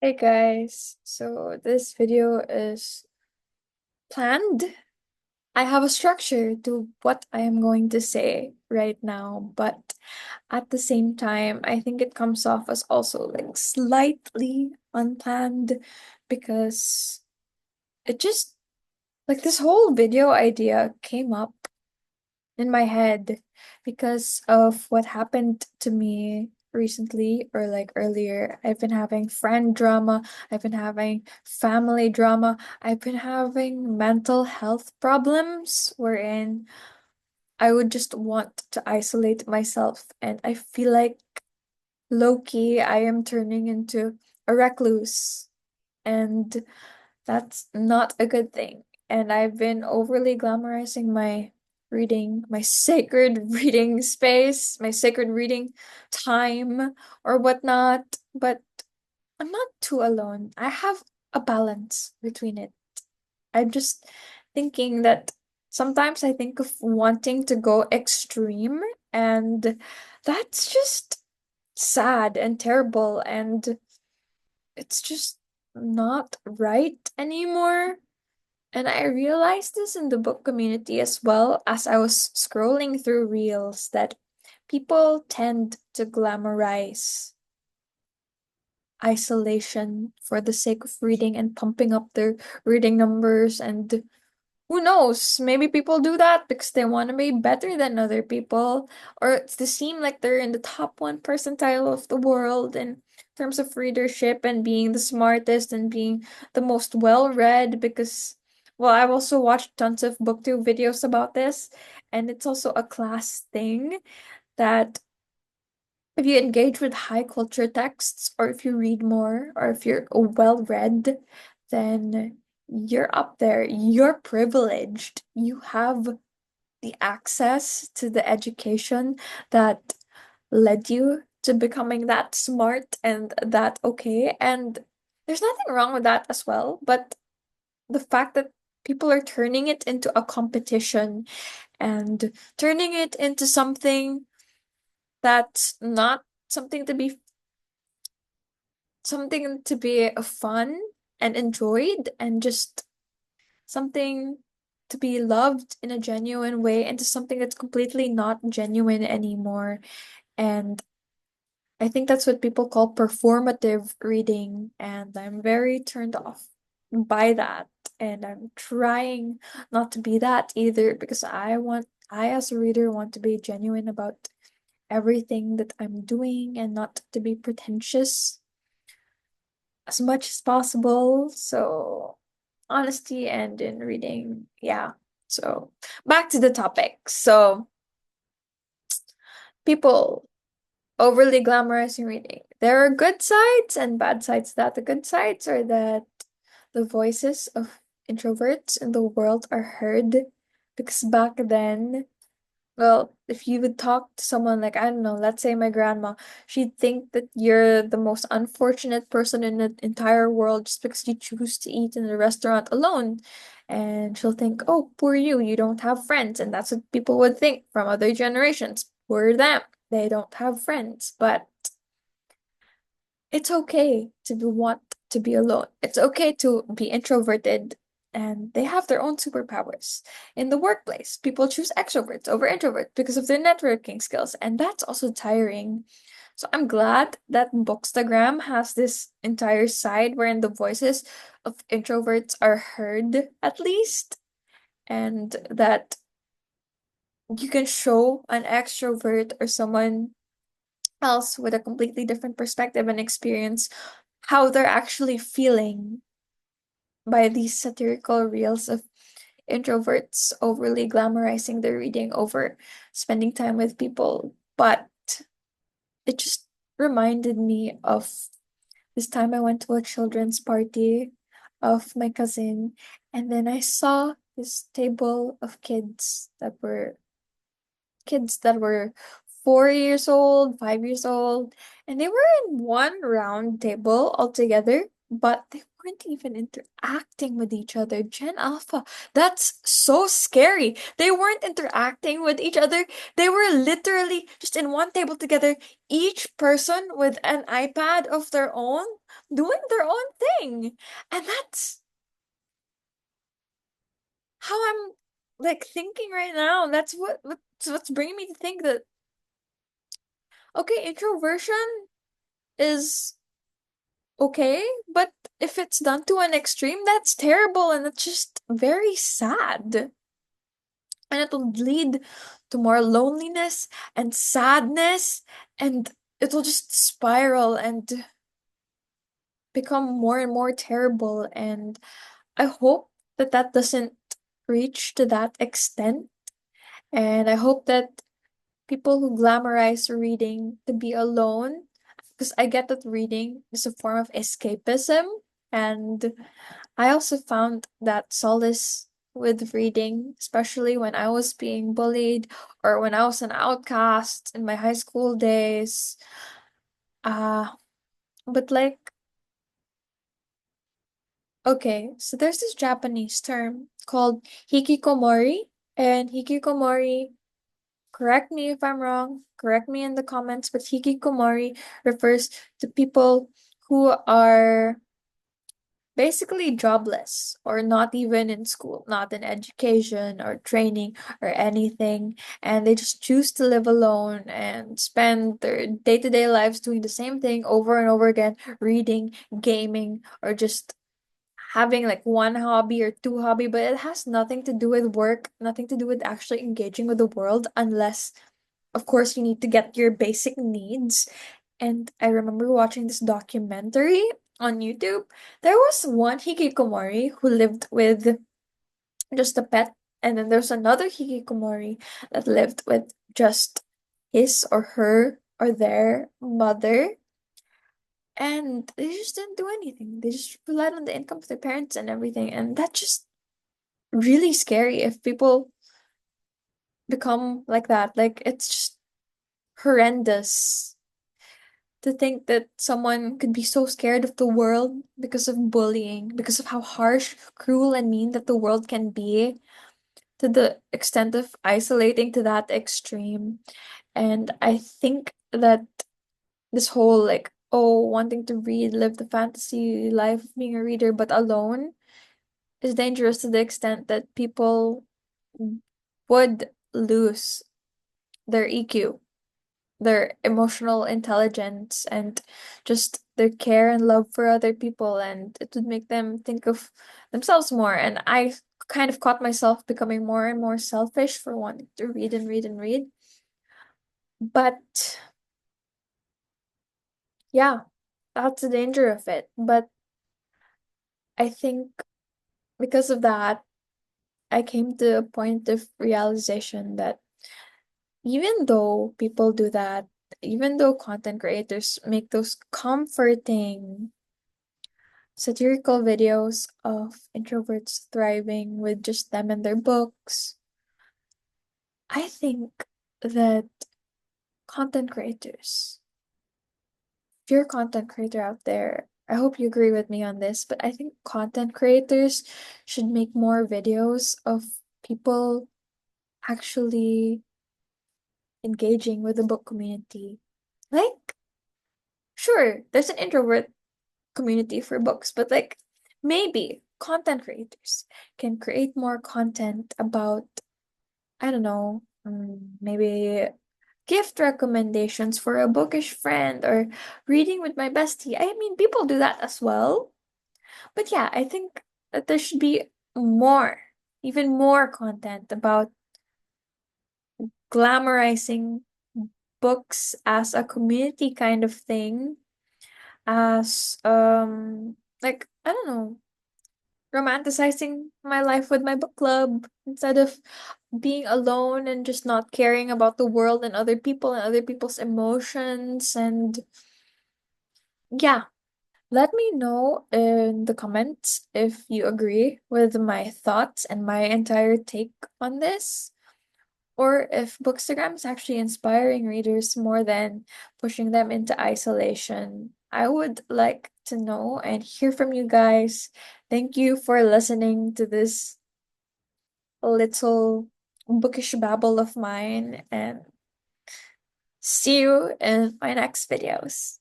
Hey guys, so this video is planned. I have a structure to what I am going to say right now, but at the same time, I think it comes off as also like slightly unplanned because it just like this whole video idea came up in my head because of what happened to me recently or like earlier. I've been having friend drama, I've been having family drama, I've been having mental health problems wherein I would just want to isolate myself, and I feel like low key I am turning into a recluse, and that's not a good thing. And I've been overly glamorizing my reading, my sacred reading space, my sacred reading time or whatnot. But I'm not too alone. I have a balance between it. I'm just thinking that sometimes I think of wanting to go extreme, and that's just sad and terrible, and it's just not right anymore. And I realized this in the book community as well as I was scrolling through reels that people tend to glamorize isolation for the sake of reading and pumping up their reading numbers. And who knows, maybe people do that because they want to be better than other people, or to seem like they're in the top 1 percentile of the world in terms of readership and being the smartest and being the most well-read. Because, well, I've also watched tons of booktube videos about this, and it's also a class thing that if you engage with high culture texts, or if you read more, or if you're well-read, then you're up there. You're privileged. You have the access to the education that led you to becoming that smart and that okay. And there's nothing wrong with that as well. But the fact that people are turning it into a competition and turning it into something that's not something to be fun and enjoyed, and just something to be loved in a genuine way, into something that's completely not genuine anymore. And I think that's what people call performative reading, and I'm very turned off by that. And I'm trying not to be that either, because I as a reader want to be genuine about everything that I'm doing and not to be pretentious as much as possible. So, honesty and in reading, yeah. So, back to the topic. So, people overly glamorizing reading. There are good sides and bad sides to that. The good sides are that the voices of introverts in the world are heard, because back then, well, if you would talk to someone like, I don't know, let's say my grandma, she'd think that you're the most unfortunate person in the entire world just because you choose to eat in a restaurant alone. And she'll think, oh, poor you, you don't have friends. And that's what people would think from other generations. Poor them, they don't have friends. But it's okay to want to be alone. It's okay to be introverted, and they have their own superpowers. In the workplace, people choose extroverts over introverts because of their networking skills, and that's also tiring. So I'm glad that Bookstagram has this entire side wherein the voices of introverts are heard at least, and that you can show an extrovert or someone else with a completely different perspective and experience how they're actually feeling by these satirical reels of introverts overly glamorizing their reading over spending time with people. But it just reminded me of this time I went to a children's party of my cousin, and then I saw this table of kids that were 4 years old, 5 years old, and they were in one round table altogether, but they weren't even interacting with each other. Gen Alpha, that's so scary. They weren't interacting with each other. They were literally just in one table together, each person with an iPad of their own. doing their own thing. And that's how I'm like thinking right now. That's what's bringing me to think that okay, introversion is okay, but if it's done to an extreme, that's terrible and it's just very sad. And it will lead to more loneliness and sadness, and it will just spiral and become more and more terrible. And I hope that that doesn't reach to that extent. And I hope that people who glamorize reading to be alone, because I get that reading is a form of escapism. And I also found that solace with reading, especially when I was being bullied or when I was an outcast in my high school days. But like, okay, so there's this Japanese term called hikikomori, and hikikomori, correct me if I'm wrong, correct me in the comments, but hikikomori refers to people who are basically jobless or not even in school, not in education or training or anything, and they just choose to live alone and spend their day-to-day lives doing the same thing over and over again, reading, gaming, or just having like one hobby or two hobby, but it has nothing to do with work, nothing to do with actually engaging with the world, unless of course you need to get your basic needs. And I remember watching this documentary on YouTube. There was one hikikomori who lived with just a pet, and then there's another hikikomori that lived with just his or her or their mother. And they just didn't do anything. They just relied on the income of their parents and everything. And that's just really scary if people become like that. Like, it's just horrendous to think that someone could be so scared of the world because of bullying, because of how harsh, cruel, and mean that the world can be, to the extent of isolating to that extreme. And I think that this whole like, oh, wanting to read, live the fantasy life of being a reader, but alone is dangerous to the extent that people would lose their EQ, their emotional intelligence, and just their care and love for other people, and it would make them think of themselves more. And I kind of caught myself becoming more and more selfish for wanting to read and read and read. But yeah, that's the danger of it. But I think because of that, I came to a point of realization that even though people do that, even though content creators make those comforting satirical videos of introverts thriving with just them and their books, I think that content creators, if you're a content creator out there, I hope you agree with me on this, but I think content creators should make more videos of people actually engaging with the book community. Like, sure, there's an introvert community for books, but like maybe content creators can create more content about, I don't know, maybe gift recommendations for a bookish friend or reading with my bestie. I mean, people do that as well. But yeah, I think that there should be more, even more content about glamorizing books as a community kind of thing, as like I don't know, romanticizing my life with my book club instead of being alone and just not caring about the world and other people and other people's emotions. And yeah, let me know in the comments if you agree with my thoughts and my entire take on this, or if Bookstagram is actually inspiring readers more than pushing them into isolation. I would like to know and hear from you guys. Thank you for listening to this little bookish babble of mine, and see you in my next videos.